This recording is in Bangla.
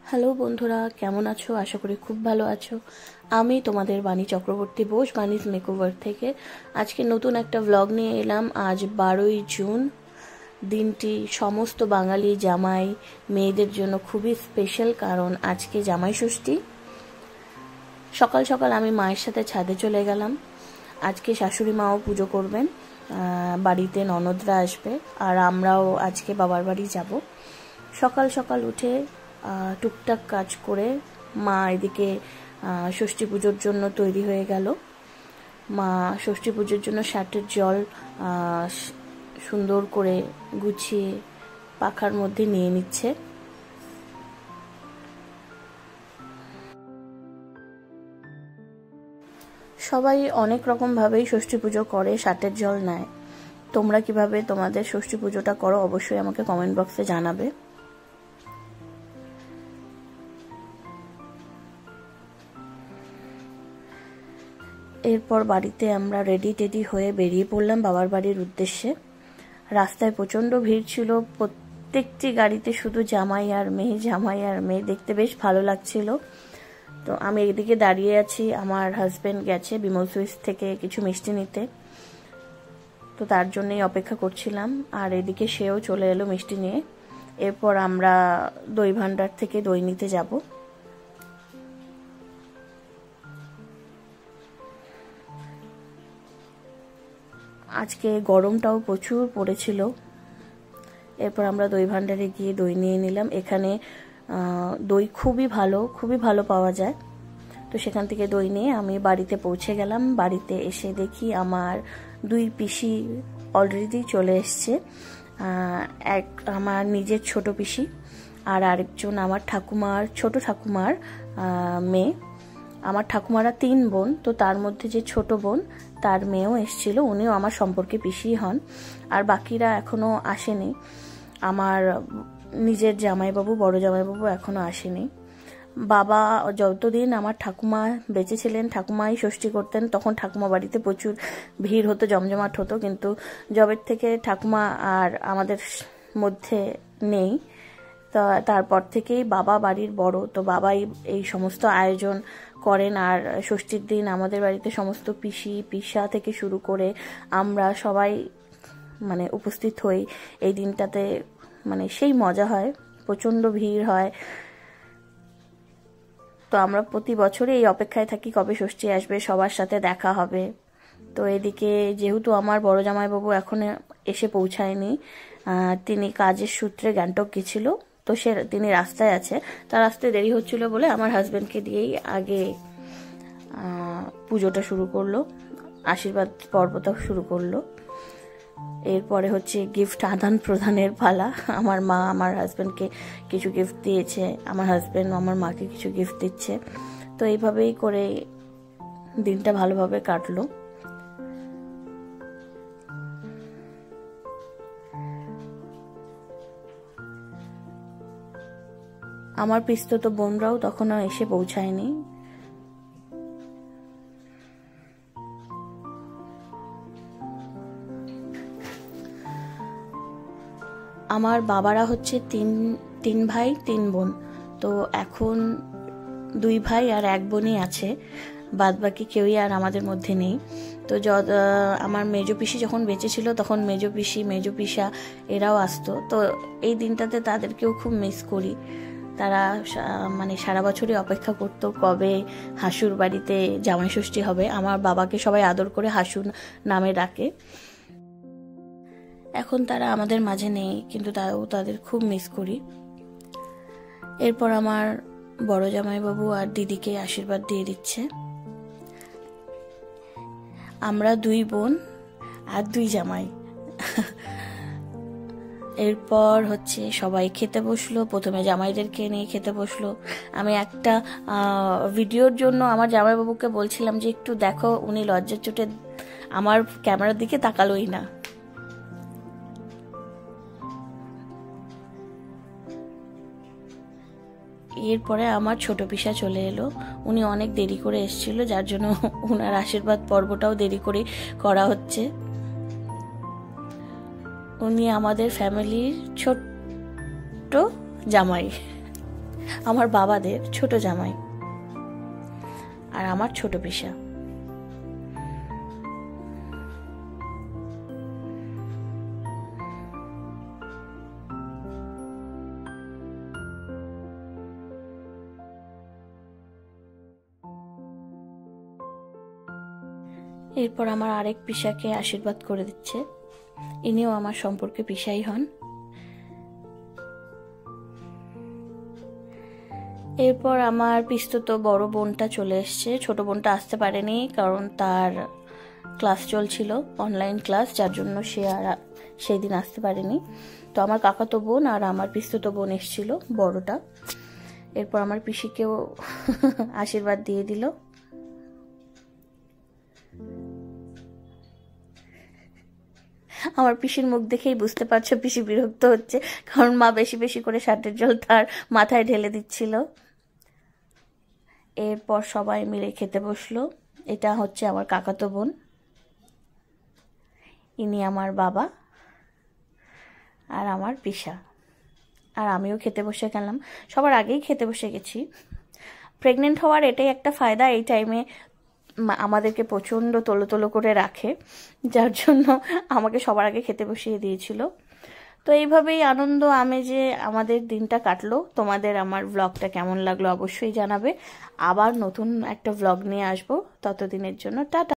হ্যালো বন্ধুরা, কেমন আছো? আশা করি খুব ভালো আছো। আমি তোমাদের বাণী চক্রবর্তী বোস, বাণীজ মেকওভার থেকে আজকে নতুন একটা ব্লগ নিয়ে এলাম। আজ 12ই জুন। দিনটি সমস্ত বাঙালি জামাই মেয়েদের জন্য খুবই স্পেশাল, কারণ আজকে জামাই ষষ্ঠী। সকাল সকাল আমি মায়ের সাথে ছাদে চলে গেলাম। আজকে শাশুড়ি মাও পুজো করবেন, বাড়িতে ননদরা আসবে, আর আমরাও আজকে বাবার বাড়ি যাব। সকাল সকাল উঠে টুকটাক কাজ করে মা এদিকে ষষ্ঠী পুজোর জন্য তৈরি হয়ে গেল। মা ষষ্ঠী পুজোর জন্য ষাটের জল সুন্দর করে গুছিয়ে পাখার মধ্যে নিয়ে নিচ্ছে। সবাই অনেক রকমভাবেই ষষ্ঠী পুজো করে, ষাটের জল নেয়। তোমরা কিভাবে তোমাদের ষষ্ঠী পুজোটা করো অবশ্যই আমাকে কমেন্ট বক্সে জানাবে। এরপর বাড়িতে আমরা রেডি হয়ে বেরিয়ে পড়লাম বাবার বাড়ির উদ্দেশ্যে। রাস্তায় প্রচণ্ড ভিড় ছিল, প্রত্যেকটি গাড়িতে শুধু জামাই আর মেয়ে, জামাই আর মেয়ে, দেখতে বেশ ভালো লাগছিল। তো আমি এদিকে দাঁড়িয়ে আছি, আমার হাজব্যান্ড গেছে বিমল সুইটস থেকে কিছু মিষ্টি নিতে, তো তার জন্যই অপেক্ষা করছিলাম। আর এদিকে সেও চলে এলো মিষ্টি নিয়ে। এরপর আমরা দই ভান্ডার থেকে দই নিতে যাব। আজকে গরমটাও প্রচুর পড়েছিল। এরপর আমরা দই ভান্ডারে গিয়ে দই নিয়ে নিলাম। এখানে দই খুবই ভালো পাওয়া যায়। তো সেখান থেকে দই নিয়ে আমি বাড়িতে পৌঁছে গেলাম। বাড়িতে এসে দেখি আমার দুই পিসি অলরেডি চলে এসছে। এক আমার নিজের ছোট পিসি, আর আরেকজন আমার ঠাকুমার ছোট ঠাকুমার মেয়ে। আমার ঠাকুমারা 3 বোন, তো তার মধ্যে যে ছোট বোন তার মেয়েও এসেছিল, উনিও আমার সম্পর্কে পিসি হন। আর বাকিরা এখনো আসেনি। আমার নিজের জামাইবাবু, বড় জামাইবাবু এখনো আসেনি। বাবা যতদিন আমার ঠাকুমা বেঁচে ছিলেন, ঠাকুমাই ষষ্ঠী করতেন, তখন ঠাকুমা বাড়িতে প্রচুর ভিড় হতো, জমজমাট হতো। কিন্তু জবের থেকে ঠাকুমা আর আমাদের মধ্যে নেই, তো তারপর থেকেই বাবা বাড়ির বড়, তো বাবাই এই সমস্ত আয়োজন করেন। আর ষষ্ঠীর দিন আমাদের বাড়িতে সমস্ত পিসি পিসা থেকে শুরু করে আমরা সবাই উপস্থিত হই। এই দিনটাতে সেই মজা হয়, প্রচণ্ড ভিড় হয়। তো আমরা প্রতি বছরই এই অপেক্ষায় থাকি কবে ষষ্ঠী আসবে, সবার সাথে দেখা হবে। তো এদিকে যেহেতু আমার বড় জামাইবাবু এখনো এসে পৌঁছায়নি, তিনি কাজের সূত্রে গ্যাংটক গেছিল, তো তিনি রাস্তায় আছে। তার রাস্তায় দেরি হচ্ছিল বলে আমার হাজব্যান্ডকে দিয়েই আগে পুজোটা শুরু করলো, আশীর্বাদ পর্বটা শুরু করলো। এরপরে হচ্ছে গিফট আদান প্রদানের পালা। আমার মা আমার হাজব্যান্ডকে কিছু গিফট দিয়েছে, আমার হাজব্যান্ড আমার মাকে কিছু গিফট দিচ্ছে। তো এইভাবেই করে দিনটা ভালোভাবে কাটলো। আমার পিস্তত বোনরাও তখনও এসে পৌঁছায়নি। আমার বাবারা হচ্ছে তিন ভাই 3 বোন, তো এখন 2 ভাই আর 1 বোনই আছে, বাদ বাকি কেউই আর আমাদের মধ্যে নেই। তো আমার মেজো পিসি যখন বেঁচে ছিল তখন মেজো পিসি মেজো পিসা এরাও আসতো। তো এই দিনটাতে তাদেরকেও খুব মিস করি। তারা সারা বছরই অপেক্ষা করতো কবে হাসুর বাড়িতে জামাই ষষ্ঠী হবে। আমার বাবাকে সবাই আদর করে হাসু নামে ডাকে। এখন তারা আমাদের মাঝে নেই, কিন্তু তাও তাদের খুব মিস করি। এরপর আমার বড় জামাইবাবু আর দিদিকে আশীর্বাদ দিয়ে দিচ্ছে। আমরা 2 বোন আর 2 জামাই। এরপর হচ্ছে সবাই খেতে বসলো। প্রথমে জামাইদেরকে নিয়ে খেতে বসলো। আমি একটা ভিডিওর জন্য আমার জামাইবাবুকে বলছিলাম যে একটু দেখো, উনি লজ্জার চোটে আমার ক্যামেরার দিকে তাকালোই না। এরপরে আমার ছোট পিসা চলে এলো। উনি অনেক দেরি করে এসেছিল, যার জন্য ওনার আশীর্বাদ পর্বটাও দেরি করে করা হচ্ছে। উনি আমাদের ফ্যামিলির ছোট্ট জামাই। আমার বাবাদের ছোট জামাই আর আমার ছোট পিসা। এরপর আমার আরেক পিসাকে আশীর্বাদ করে দিচ্ছে, ইনিও আমার সম্পর্কে পিসাই হন। এরপর আমার পিস্তত বড় বোনটা চলে এসছে, ছোট বোনটা আসতে পারেনি কারণ তার ক্লাস চলছিল, অনলাইন ক্লাস, যার জন্য সে আর সেই দিন আসতে পারেনি। তো আমার কাকাতো বোন আর আমার পিস্তত বোন এসেছিল বড়টা। এরপর আমার পিসিকেও আশীর্বাদ দিয়ে দিল। আমার পিসির মুখ দেখেই বুঝতে পারছো পিসি বিরক্ত হচ্ছে, কারণ মা বেশি বেশি করে সার্টের জল তার মাথায় ঢেলে দিচ্ছিল। এরপর সবাই মিলে খেতে বসলো। এটা হচ্ছে আমার কাকাতো বোন, ইনি আমার বাবা আর আমার পিসা, আর আমিও খেতে বসে গেলাম। সবার আগেই খেতে বসে গেছি। প্রেগনেন্ট হওয়ার এটাই একটা ফায়দা, এই টাইমে আমাদেরকে প্রচণ্ড তোলো তোলো করে রাখে, যার জন্য আমাকে সবার আগে খেতে বসিয়ে দিয়েছিল। তো এইভাবেই আনন্দ আমেজে আমাদের দিনটা কাটলো। তোমাদের আমার ব্লগটা কেমন লাগলো অবশ্যই জানাবে। আবার নতুন একটা ব্লগ নিয়ে আসবো, ততদিনের জন্য টাটা।